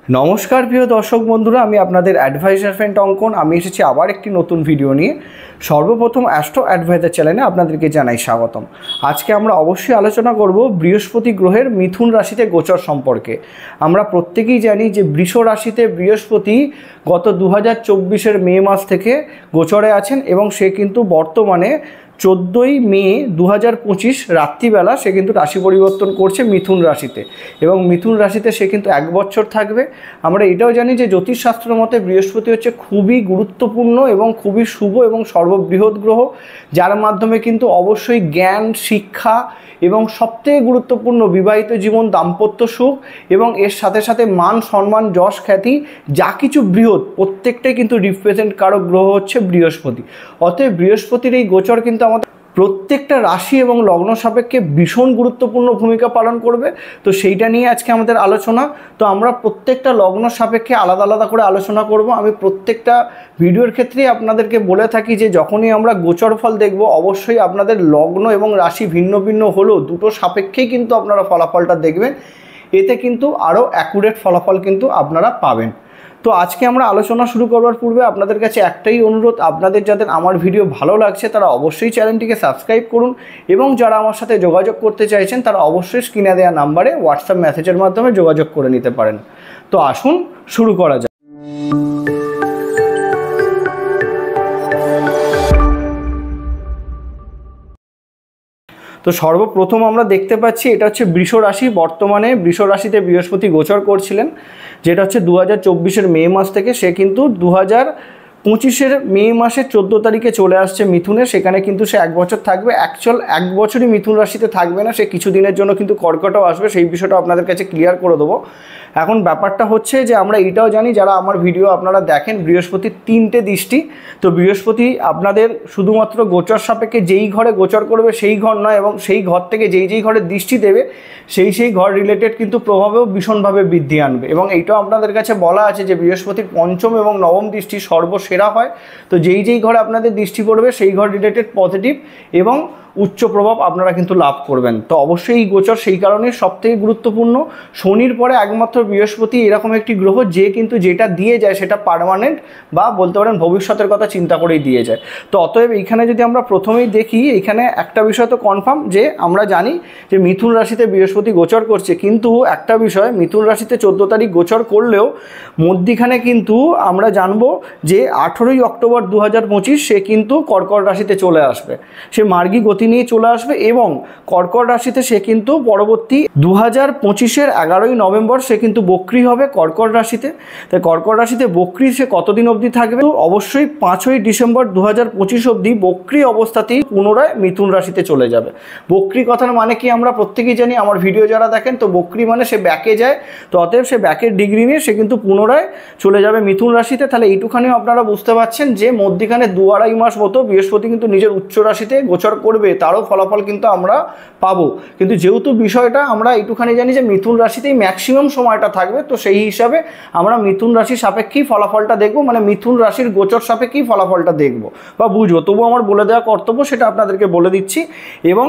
নমস্কার প্রিয় দর্শক বন্ধুরা, আমি আপনাদের অ্যাডভাইজার ফ্রেন্ড অঙ্কন। আমি এসেছি আবার একটি নতুন ভিডিও নিয়ে। সর্বপ্রথম অ্যাস্ট্রো অ্যাডভাইজার চ্যানেলে আপনাদেরকে জানাই স্বাগতম। আজকে আমরা অবশ্যই আলোচনা করব বৃহস্পতি গ্রহের মিথুন রাশিতে গোচর সম্পর্কে। আমরা প্রত্যেকেই জানি যে বৃষ রাশিতে বৃহস্পতি গত 2024-এর মে মাস থেকে গোচরে আছেন এবং সে কিন্তু বর্তমানে 14ই মে 2025 রাত্রিবেলা সে কিন্তু রাশি পরিবর্তন করছে মিথুন রাশিতে, এবং মিথুন রাশিতে সে কিন্তু 1 বছর থাকবে। আমরা এটাও জানি যে জ্যোতিষশাস্ত্র মতে বৃহস্পতি হচ্ছে খুবই গুরুত্বপূর্ণ এবং খুবই শুভ এবং সর্ববৃহৎ গ্রহ, যার মাধ্যমে কিন্তু অবশ্যই জ্ঞান, শিক্ষা এবং সবথেকে গুরুত্বপূর্ণ বিবাহিত জীবন, দাম্পত্য সুখ এবং এর সাথে সাথে মান সম্মান, যশ খ্যাতি যা কিছু বৃহৎ প্রত্যেকটাই কিন্তু রিপ্রেজেন্ট কারক গ্রহ হচ্ছে বৃহস্পতি। অতএব বৃহস্পতির এই গোচর কিন্তু আমাদের প্রত্যেকটা রাশি এবং লগ্ন সাপেক্ষে ভীষণ গুরুত্বপূর্ণ ভূমিকা পালন করবে। তো সেইটা নিয়ে আজকে আমাদের আলোচনা। তো আমরা প্রত্যেকটা লগ্ন সাপেক্ষে আলাদা আলাদা করে আলোচনা করব। আমি প্রত্যেকটা ভিডিওর ক্ষেত্রেই আপনাদেরকে বলে থাকি যে যখনই আমরা গোচর ফল দেখব অবশ্যই আপনাদের লগ্ন এবং রাশি ভিন্ন ভিন্ন হলেও দুটো সাপেক্ষেই কিন্তু আপনারা ফলাফলটা দেখবেন। এতে কিন্তু আরও অ্যাকুরেট ফলাফল কিন্তু আপনারা পাবেন। তো আজকে আমরা আলোচনা শুরু করবার পূর্বে আপনাদের কাছে একটাই অনুরোধ, আপনাদের যাদের আমার ভিডিও ভালো লাগছে তারা অবশ্যই চ্যানেলটিকে সাবস্ক্রাইব করুন, এবং যারা আমার সাথে যোগাযোগ করতে চাইছেন তারা অবশ্যই স্ক্রিনে দেওয়া নাম্বারে হোয়াটসঅ্যাপ মেসেজের মাধ্যমে যোগাযোগ করে নিতে পারেন। তো আসুন শুরু করা যাক। তো সর্বপ্রথম আমরা দেখতে পাচ্ছি এটা হচ্ছে বৃষ রাশি। বর্তমানে বৃষ রাশিতে বৃহস্পতি গোচর করছিলেন, যেটা হচ্ছে 2024-এর মে মাস থেকে। সে কিন্তু 2025-এর মে মাসের 14 তারিখে চলে আসছে মিথুনে। সেখানে কিন্তু সে 1 বছর থাকবে। অ্যাকচুয়াল 1 বছরই মিথুন রাশিতে থাকবে না, সে কিছু দিনের জন্য কিন্তু কর্কটেও আসবে। সেই বিষয়টা আপনাদের কাছে ক্লিয়ার করে দেবো। এখন ব্যাপারটা হচ্ছে যে আমরা এটাও জানি, যারা আমার ভিডিও আপনারা দেখেন, বৃহস্পতির 3টে দৃষ্টি। তো বৃহস্পতি আপনাদের শুধুমাত্র গোচর সাপেক্ষে যেই ঘরে গোচর করবে সেই ঘর নয়, এবং সেই ঘর থেকে যেই ঘরে দৃষ্টি দেবে সেই ঘর রিলেটেড কিন্তু প্রভাবেও ভীষণভাবে বৃদ্ধি আনবে। এবং এইটাও আপনাদের কাছে বলা আছে যে বৃহস্পতির 5ম এবং 9ম দৃষ্টি সর্বসেরা হয়। তো যেই ঘরে আপনাদের দৃষ্টি পড়বে সেই ঘর রিলেটেড পজিটিভ এবং উচ্চ প্রভাব আপনারা কিন্তু লাভ করবেন। তো অবশ্যই এই গোচর সেই কারণে সবথেকে গুরুত্বপূর্ণ। শনির পরে একমাত্র বৃহস্পতি এরকম একটি গ্রহ যে কিন্তু যেটা দিয়ে যায় সেটা পার্মানেন্ট, বা বলতে পারেন ভবিষ্যতের কথা চিন্তা করেই দিয়ে যায়। তো অতএব এইখানে যদি আমরা প্রথমেই দেখি, এখানে একটা বিষয় তো কনফার্ম যে আমরা জানি যে মিথুন রাশিতে বৃহস্পতি গোচর করছে, কিন্তু একটা বিষয়, মিথুন রাশিতে 14 তারিখ গোচর করলেও মধ্যিখানে কিন্তু আমরা জানবো যে 18ই অক্টোবর 2025 সে কিন্তু কর্কট রাশিতে চলে আসবে। সে মার্গী গতি নিয়ে চলে আসবে এবং কর্কট রাশিতে সে কিন্তু পরবর্তী 2025-এর 11ই নভেম্বর সে কিন্তু বক্রী হবে কর্কট রাশিতে। তাই কর্কট রাশিতে বক্রী সে কতদিন অবধি থাকবে? অবশ্যই 5ই ডিসেম্বর 2025 অবধি বক্রী অবস্থাতেই পুনরায় মিথুন রাশিতে চলে যাবে। বক্রী কথার মানে কি আমরা প্রত্যেকেই জানি, আমার ভিডিও যারা দেখেন, তো বক্রী মানে সে ব্যাকে যায়। তো অতএব সে ব্যাকের ডিগ্রি নিয়ে সে কিন্তু পুনরায় চলে যাবে মিথুন রাশিতে। তাহলে এইটুখানিও আপনারা বুঝতে পারছেন যে মধ্যিখানে 2-2.5 মাস মতো বৃহস্পতি কিন্তু নিজের উচ্চ রাশিতে গোচর করবে, তারও ফলাফল কিন্তু আমরা পাবো। কিন্তু যেহেতু বিষয়টা আমরা এইটুখানি জানি যে মিথুন রাশিতেই ম্যাক্সিমাম সময়টা থাকবে, তো সেই হিসাবে আমরা মিথুন রাশি সাপেক্ষেই ফলাফলটা দেখব, মানে মিথুন রাশির গোচর সাপেক্ষেই ফলাফলটা দেখব বা বুঝবো। তবু আমার বলে দেওয়া কর্তব্য, সেটা আপনাদেরকে বলে দিচ্ছি। এবং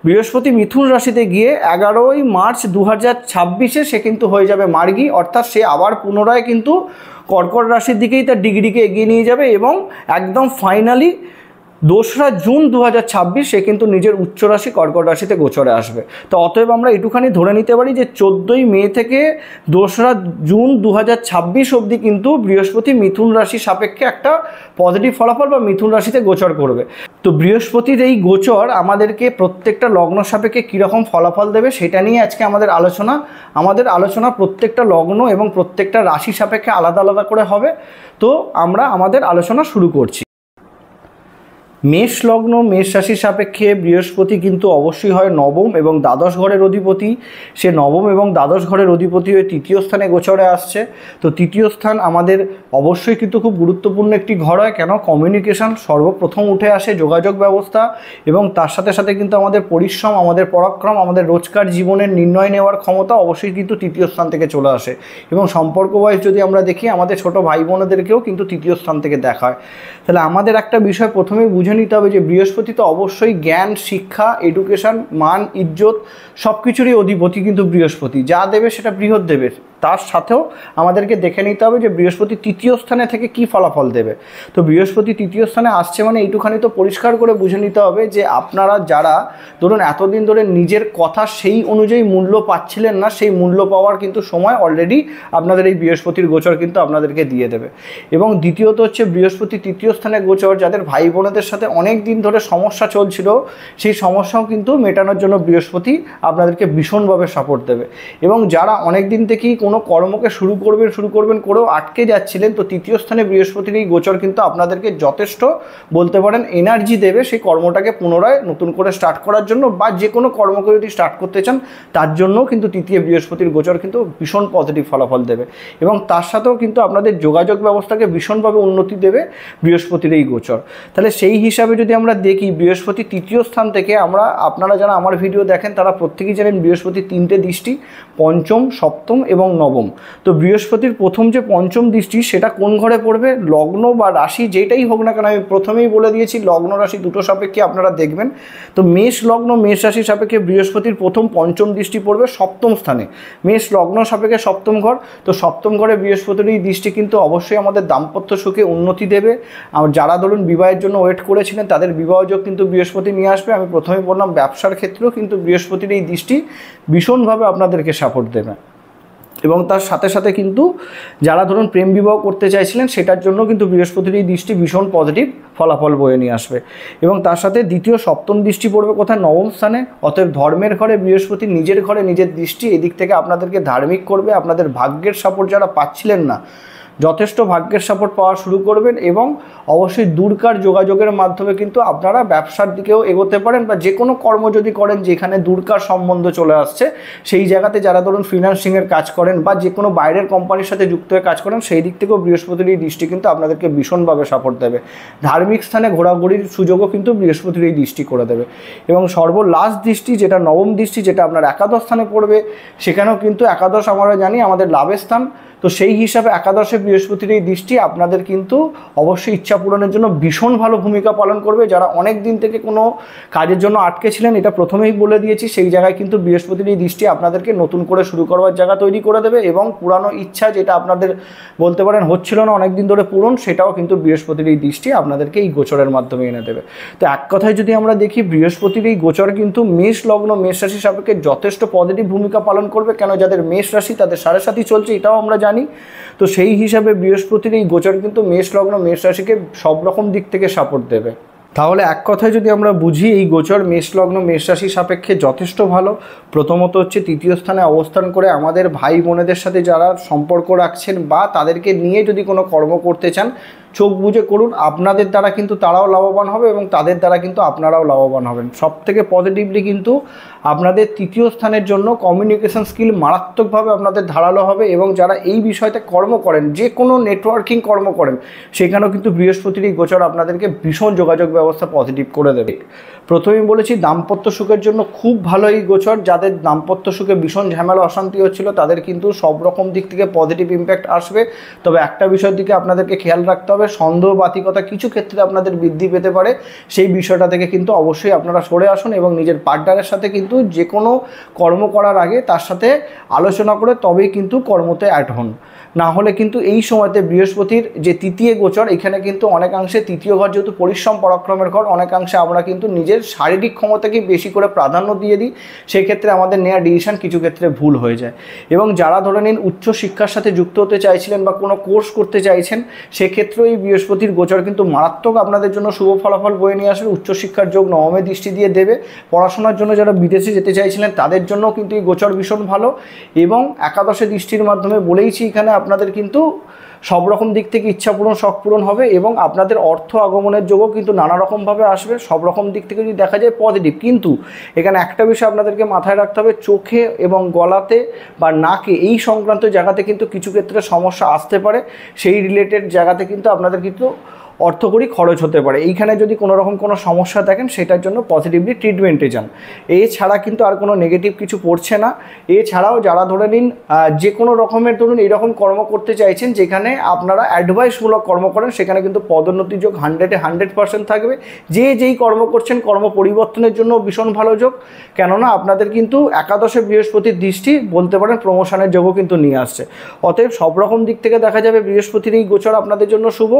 বৃহস্পতি মিথুন রাশিতে গিয়ে 11ই মার্চ 2026-এ সে কিন্তু হয়ে যাবে মার্গী, অর্থাৎ সে আবার পুনরায় কিন্তু কর্কট রাশির দিকেই তার ডিগ্রিকে এগিয়ে নিয়ে যাবে এবং একদম ফাইনালি 2রা জুন 2026 সে কিন্তু নিজের উচ্চ রাশি কর্কট রাশিতে গোচরে আসবে। তো অতএব আমরা একটুখানি ধরে নিতে পারি যে 14ই মে থেকে 2রা জুন 2026 অবধি কিন্তু বৃহস্পতি মিথুন রাশি সাপেক্ষে একটা পজিটিভ ফলাফল বা মিথুন রাশিতে গোচর করবে। তো বৃহস্পতির এই গোচর আমাদেরকে প্রত্যেকটা লগ্ন সাপেক্ষে কীরকম ফলাফল দেবে সেটা নিয়ে আজকে আমাদের আলোচনা প্রত্যেকটা লগ্ন এবং প্রত্যেকটা রাশি সাপেক্ষে আলাদা আলাদা করে হবে। তো আমরা আমাদের আলোচনা শুরু করছি। মেষ লগ্ন, মেষ রাশির সাপেক্ষে বৃহস্পতি কিন্তু অবশ্যই হয় 9ম এবং দ্বাদশ ঘরের অধিপতি। সে 9ম এবং দ্বাদশ ঘরের অধিপতি হয়ে 3য় স্থানে গোচরে আসছে। তো 3য় স্থান আমাদের অবশ্যই কিন্তু খুব গুরুত্বপূর্ণ একটি ঘর হয়। কেন? কমিউনিকেশন সর্বপ্রথম উঠে আসে, যোগাযোগ ব্যবস্থা, এবং তার সাথে সাথে কিন্তু আমাদের পরিশ্রম, আমাদের পরাক্রম, আমাদের রোজকার জীবনের নির্ণয় নেওয়ার ক্ষমতা অবশ্যই কিন্তু 3য় স্থান থেকে চলে আসে। এবং সম্পর্ক ওয়াইজ যদি আমরা দেখি, আমাদের ছোট ভাই বোনেদেরকেও কিন্তু 3য় স্থান থেকে দেখা হয়। তাহলে আমাদের একটা বিষয় প্রথমেই বুঝে নিতে হবে যে বৃহস্পতি তো অবশ্যই জ্ঞান, শিক্ষা, এডুকেশন, মান, ইজ্জত সব কিছুরই অধিপতি কিন্তু বৃহস্পতি। যা দেবে সেটা বৃহৎ দেবে, তার সাথেও আমাদেরকে দেখে নিতে হবে যে বৃহস্পতি তৃতীয় স্থানে থেকে কি ফলাফল দেবে। তো বৃহস্পতি তৃতীয় স্থানে আসছে মানে এইটুখানি তো পরিষ্কার করে বুঝে নিতে হবে যে আপনারা যারা ধরুন এতদিন ধরে নিজের কথা সেই অনুযায়ী মূল্য পাচ্ছিলেন না, সেই মূল্য পাওয়ার কিন্তু সময় অলরেডি আপনাদের এই বৃহস্পতির গোচর কিন্তু আপনাদেরকে দিয়ে দেবে। এবং দ্বিতীয়ত হচ্ছে বৃহস্পতি তৃতীয় স্থানে গোচর, যাদের ভাই বোনেদের সাথে অনেক দিন ধরে সমস্যা চলছিল সেই সমস্যাও কিন্তু মেটানোর জন্য বৃহস্পতি আপনাদেরকে ভীষণভাবে সাপোর্ট দেবে। এবং যারা অনেক দিন থেকেই কোনো কর্মকে শুরু করবেন করেও আটকে যাচ্ছিলেন, তো তৃতীয় স্থানে বৃহস্পতির এই গোচর কিন্তু আপনাদেরকে যথেষ্ট বলতে পারেন এনার্জি দেবে সেই কর্মটাকে পুনরায় নতুন করে স্টার্ট করার জন্য, বা যে কোনো কর্মকে যদি স্টার্ট করতে চান তার জন্য কিন্তু তৃতীয় বৃহস্পতির গোচর কিন্তু ভীষণ পজিটিভ ফলাফল দেবে। এবং তার সাথেও কিন্তু আপনাদের যোগাযোগ ব্যবস্থাকে ভীষণভাবে উন্নতি দেবে বৃহস্পতির এই গোচর। তাহলে সেই হিসাবে যদি আমরা দেখি বৃহস্পতি তৃতীয় স্থান থেকে আপনারা যারা আমার ভিডিও দেখেন তারা প্রত্যেকেই জানেন বৃহস্পতির 3টে দৃষ্টি, পঞ্চম, সপ্তম এবং নবম। তো বৃহস্পতির প্রথম যে পঞ্চম দৃষ্টি সেটা কোন ঘরে পড়বে, লগ্ন বা রাশি যেটাই হোক না কেন, আমি প্রথমেই বলে দিয়েছি লগ্ন রাশি দুটো সাপেক্ষে আপনারা দেখবেন। তো মেষ লগ্ন মেষ রাশি সাপেক্ষে বৃহস্পতির প্রথম পঞ্চম দৃষ্টি পড়বে সপ্তম স্থানে, মেষ লগ্ন সাপেক্ষে সপ্তম ঘর। তো সপ্তম ঘরে বৃহস্পতির এই দৃষ্টি কিন্তু অবশ্যই আমাদের দাম্পত্য সুখে উন্নতি দেবে। আর যারা ধরুন বিবাহের জন্য ওয়েট করেছিলেন তাদের বিবাহযোগ কিন্তু বৃহস্পতি নিয়ে আসবে। আমি প্রথমে বললাম ব্যবসার ক্ষেত্রেও কিন্তু বৃহস্পতির এই দৃষ্টি ভীষণভাবে আপনাদেরকে সাপোর্ট দেবে। এবং তার সাথে সাথে কিন্তু যারা ধরুন প্রেম বিবাহ করতে চাইছিলেন সেটার জন্য কিন্তু বৃহস্পতির এই দৃষ্টি ভীষণ পজিটিভ ফলাফল বয়ে নিয়ে আসবে। এবং তার সাথে দ্বিতীয় সপ্তম দৃষ্টি পড়বে কোথায়, নবম স্থানে। অতএব ধর্মের ঘরে বৃহস্পতি নিজের ঘরে নিজের দৃষ্টি, এদিক থেকে আপনাদেরকে ধার্মিক করবে। আপনাদের ভাগ্যের সাপোর্ট যারা পাচ্ছিলেন না যথেষ্ট ভাগ্যের সাপোর্ট পাওয়া শুরু করবেন। এবং অবশ্যই দূরকার যোগাযোগের মাধ্যমে কিন্তু আপনারা ব্যবসার দিকেও এগোতে পারেন, বা যে কোনো কর্ম যদি করেন যেখানে দূরকার সম্বন্ধ চলে আসছে সেই জায়গাতে যারা ধরুন ফিনান্সিংয়ের কাজ করেন বা যে কোনো বাইরের কোম্পানির সাথে যুক্ত হয়ে কাজ করেন সেই দিক থেকেও বৃহস্পতির এই দৃষ্টি কিন্তু আপনাদেরকে ভীষণভাবে সাপোর্ট দেবে। ধার্মিক স্থানে ঘোরাঘুরির সুযোগও কিন্তু বৃহস্পতির এই দৃষ্টি করে দেবে। এবং সর্বলাস্ট দৃষ্টি যেটা নবম দৃষ্টি, যেটা আপনার একাদশ স্থানে পড়বে, সেখানেও কিন্তু একাদশ আমরা জানি আমাদের লাভের স্থান। তো সেই হিসাবে একাদশে বৃহস্পতির এই দৃষ্টি আপনাদের কিন্তু অবশ্যই ইচ্ছা পূরণের জন্য ভীষণ ভালো ভূমিকা পালন করবে। যারা অনেক দিন থেকে কোনো কাজের জন্য আটকে ছিলেন, এটা প্রথমেই বলে দিয়েছি, সেই জায়গায় কিন্তু বৃহস্পতির এই দৃষ্টি আপনাদেরকে নতুন করে শুরু করবার জায়গা তৈরি করে দেবে। এবং পুরানো ইচ্ছা যেটা আপনাদের বলতে পারেন হচ্ছিল না অনেক দিন ধরে পূরণ, সেটাও কিন্তু বৃহস্পতির এই দৃষ্টি আপনাদেরকে এই গোচরের মাধ্যমে এনে দেবে। তো এক কথায় যদি আমরা দেখি বৃহস্পতির এই গোচর কিন্তু মেষ লগ্ন মেষ রাশি সাপেক্ষে যথেষ্ট পজিটিভ ভূমিকা পালন করবে। কেন, যাদের মেষ রাশি তাদের 7.5 চলছে এটাও আমরা জানি। তো সেই হিসাবে বৃহস্পতির এই গোচর কিন্তু মেষ লগ্ন মেষ রাশিকে সব রকম দিক থেকে সাপোর্ট দেবে। তাহলে এক কথায় যদি আমরা বুঝি এই গোচর মেষ লগ্ন মেষ রাশি সাপেক্ষে যথেষ্ট ভালো। প্রথমত হচ্ছে তৃতীয় স্থানে অবস্থান করে আমাদের ভাই বোনেদের সাথে যারা সম্পর্ক রাখছেন বা তাদেরকে নিয়ে যদি কোনো কর্ম করতে চান চোখ বুঝে করুন, আপনাদের দ্বারা কিন্তু তারাও লাভবান হবে এবং তাদের দ্বারা কিন্তু আপনারাও লাভবান হবেন। সব থেকে পজিটিভলি কিন্তু আপনাদের তৃতীয় স্থানের জন্য কমিউনিকেশন স্কিল মারাত্মকভাবে আপনাদের ধারালো হবে। এবং যারা এই বিষয়তে কর্ম করেন, যে কোনো নেটওয়ার্কিং কর্ম করেন, সেখানেও কিন্তু বৃহস্পতির এই গোচর আপনাদেরকে ভীষণ যোগাযোগ ব্যবস্থা পজিটিভ করে দেবে। প্রথমেই বলেছি দাম্পত্য সুখের জন্য খুব ভালো এই গোচর। যাদের দাম্পত্য সুখে ভীষণ ঝামেলা অশান্তি হচ্ছিল তাদের কিন্তু সব রকম দিক থেকে পজিটিভ ইম্প্যাক্ট আসবে। তবে একটা বিষয়ের দিকে আপনাদেরকে খেয়াল রাখতে হবে, সন্দেহবাতিকতা কিছু ক্ষেত্রে আপনাদের বৃদ্ধি পেতে পারে। সেই বিষয়টা থেকে কিন্তু অবশ্যই আপনারা সরে আসুন এবং নিজের পার্টনারের সাথে কিন্তু যে কোনো কর্ম করার আগে তার সাথে আলোচনা করে তবেই কিন্তু কর্মতে অ্যাড হন। না হলে কিন্তু এই সময়তে বৃহস্পতির যে তৃতীয় গোচর, এখানে কিন্তু অনেকাংশে তৃতীয় ঘর যেহেতু পরিশ্রম পরাক্রমের ঘর, অনেকাংশে আমরা কিন্তু নিজের শারীরিক ক্ষমতাকে বেশি করে প্রাধান্য দিয়ে দিই। সেই ক্ষেত্রে আমাদের নেওয়া ডিসিশন কিছু ক্ষেত্রে ভুল হয়ে যায়। এবং যারা ধরে নিন উচ্চ শিক্ষার সাথে যুক্ত হতে চাইছিলেন বা কোনো কোর্স করতে চাইছেন, সেক্ষেত্রেও এই বৃহস্পতির গোচর কিন্তু মারাত্মক আপনাদের জন্য শুভ ফলাফল বয়ে নিয়ে আসবে। উচ্চশিক্ষার যোগ নবমে দৃষ্টি দিয়ে দেবে। পড়াশোনার জন্য যারা বিদেশে যেতে চাইছিলেন তাদের জন্য কিন্তু এই গোচর ভীষণ ভালো। এবং একাদশে দৃষ্টির মাধ্যমে বলেইছি এখানে আপনাদের কিন্তু সব রকম দিক থেকে ইচ্ছা পূরণ শখ পূরণ হবে এবং আপনাদের অর্থ আগমনের যোগও কিন্তু নানা রকমভাবে আসবে। সব রকম দিক থেকে যদি দেখা যায় পজিটিভ। কিন্তু এখানে একটা বিষয় আপনাদেরকে মাথায় রাখতে হবে, চোখে এবং গলাতে বা নাকে এই সংক্রান্ত জায়গাতে কিন্তু কিছু ক্ষেত্রে সমস্যা আসতে পারে। সেই রিলেটেড জায়গাতে কিন্তু আপনাদের কিন্তু অর্থকরী খরচ হতে পারে। এইখানে যদি কোনো রকম কোনো সমস্যা দেখেন সেটার জন্য পজিটিভলি ট্রিটমেন্টে যান। এছাড়া কিন্তু আর কোনো নেগেটিভ কিছু পড়ছে না। এছাড়াও যারা ধরে নিন যে কোনো রকমের ধরুন এইরকম কর্ম করতে চাইছেন যেখানে আপনারা অ্যাডভাইসমূলক কর্ম করেন, সেখানে কিন্তু পদোন্নতির যোগ 100% থাকবে। যেই কর্ম করছেন কর্ম পরিবর্তনের জন্য ভীষণ ভালো যোগ, কেননা আপনাদের কিন্তু একাদশে বৃহস্পতির দৃষ্টি বলতে পারেন প্রমোশনের যোগও কিন্তু নিয়ে আসছে। অতএব সব রকম দিক থেকে দেখা যাবে বৃহস্পতির এই গোচর আপনাদের জন্য শুভ।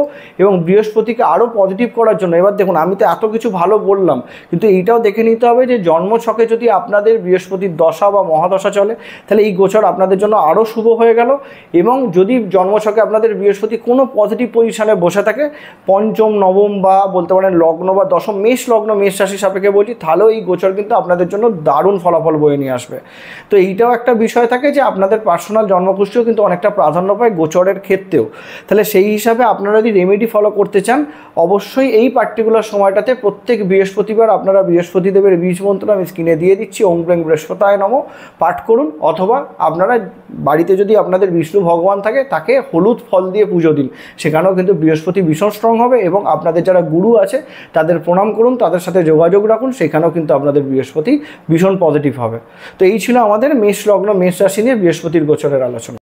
এবং বৃহস্পতিকে আরও পজিটিভ করার জন্য এবার দেখুন, আমি তো এত কিছু ভালো বললাম, কিন্তু এইটাও দেখে নিতে হবে যে জন্মছকে যদি আপনাদের বৃহস্পতির দশা বা মহাদশা চলে, তাহলে এই গোচর আপনাদের জন্য আরও শুভ হয়ে গেল। এবং যদি জন্মছকে আপনাদের বৃহস্পতি কোনো পজিটিভ পজিশনে বসে থাকে, পঞ্চম, নবম বা বলতে পারেন লগ্ন বা দশম, মেষ লগ্ন, মেষ রাশি সাপেক্ষে বলছি, তাহলেও এই গোচর কিন্তু আপনাদের জন্য দারুণ ফলাফল বয়ে নিয়ে আসবে। তো এইটাও একটা বিষয় থাকে যে আপনাদের পার্সোনাল জন্মকুষ্ঠিও কিন্তু অনেকটা প্রাধান্য পায় গোচরের ক্ষেত্রেও। তাহলে সেই হিসাবে আপনারা যদি রেমেডি ফলো করতে চান, অবশ্যই এই পার্টিকুলার সময়টাতে প্রত্যেক বৃহস্পতিবার আপনারা বৃহস্পতি দেবের বীজ মন্ত্র আমি স্ক্রিনে দিয়ে দিচ্ছি, ওম ব্রেং বৃহস্পতায় নমঃ পাঠ করুন। অথবা আপনারা বাড়িতে যদি আপনাদের বিষ্ণু ভগবান থাকে, তাকে হলুদ ফল দিয়ে পুজো দিন, সেখানেও কিন্তু বৃহস্পতি ভীষণ স্ট্রং হবে। এবং আপনাদের যারা গুরু আছে তাদের প্রণাম করুন, তাদের সাথে যোগাযোগ রাখুন, সেখানেও কিন্তু আপনাদের বৃহস্পতি ভীষণ পজিটিভ হবে। তো এই ছিল আমাদের মেষ লগ্ন, মেষ রাশি নিয়ে বৃহস্পতির গোচরের আলোচনা।